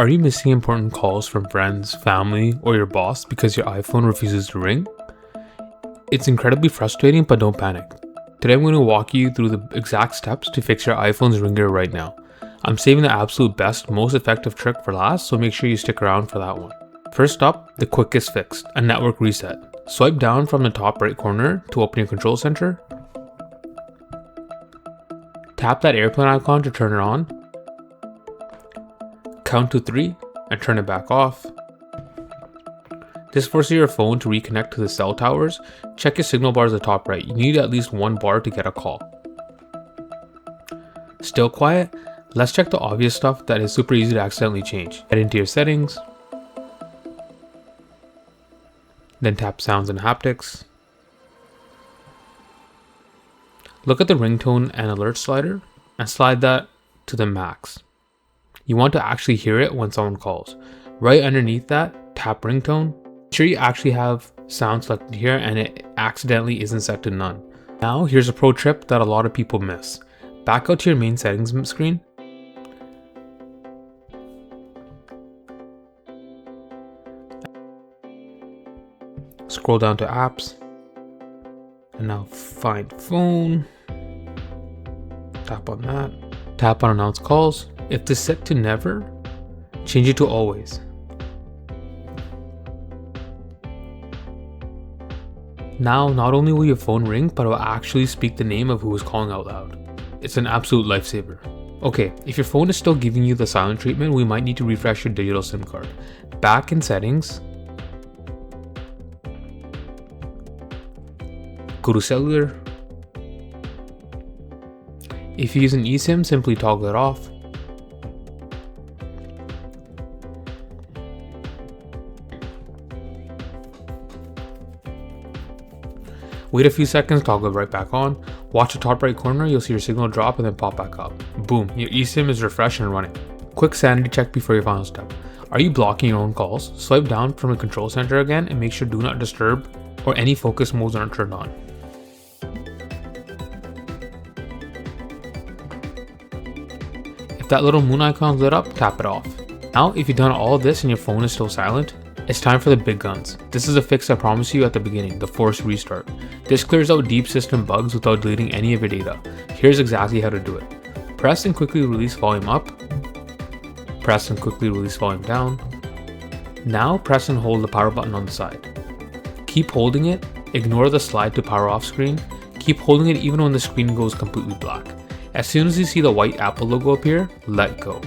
Are you missing important calls from friends, family, or your boss because your iPhone refuses to ring? It's incredibly frustrating, but don't panic. Today I'm going to walk you through the exact steps to fix your iPhone's ringer right now. I'm saving the absolute best, most effective trick for last, so make sure you stick around for that one. First up, the quickest fix, a network reset. Swipe down from the top right corner to open your control center. Tap that airplane icon to turn it on. Count to 3 and turn it back off. This forces your phone to reconnect to the cell towers. Check your signal bars at the top right. You need at least one bar to get a call. Still quiet? Let's check the obvious stuff that is super easy to accidentally change. Head into your settings. Then tap sounds and haptics. Look at the ringtone and alert slider and slide that to the max. You want to actually hear it when someone calls. Right underneath that, tap ringtone. Make sure you actually have sound selected here and it accidentally isn't set to none. Now here's a pro tip that a lot of people miss. Back out to your main settings screen. Scroll down to apps. And now find phone. Tap on that. Tap on announce calls. If this is set to never, change it to always. Now, not only will your phone ring, but it will actually speak the name of who is calling out loud. It's an absolute lifesaver. Okay, if your phone is still giving you the silent treatment, we might need to refresh your digital SIM card. Back in settings, go to cellular. If you use an eSIM, simply toggle it off. Wait a few seconds, toggle it right back on. Watch the top right corner, you'll see your signal drop and then pop back up. Boom, your eSIM is refreshed and running. Quick sanity check before your final step. Are you blocking your own calls? Swipe down from the control center again and make sure do not disturb or any focus modes aren't turned on. If that little moon icon is lit up, tap it off. Now, if you've done all of this and your phone is still silent, it's time for the big guns. This is a fix I promised you at the beginning, the forced restart. This clears out deep system bugs without deleting any of your data. Here's exactly how to do it. Press and quickly release volume up. Press and quickly release volume down. Now press and hold the power button on the side. Keep holding it, ignore the slide to power off screen. Keep holding it even when the screen goes completely black. As soon as you see the white Apple logo appear, let go.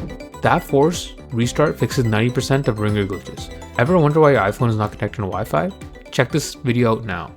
That force restart fixes 90% of ringer glitches. Ever wonder why your iPhone is not connected to Wi-Fi? Check this video out now.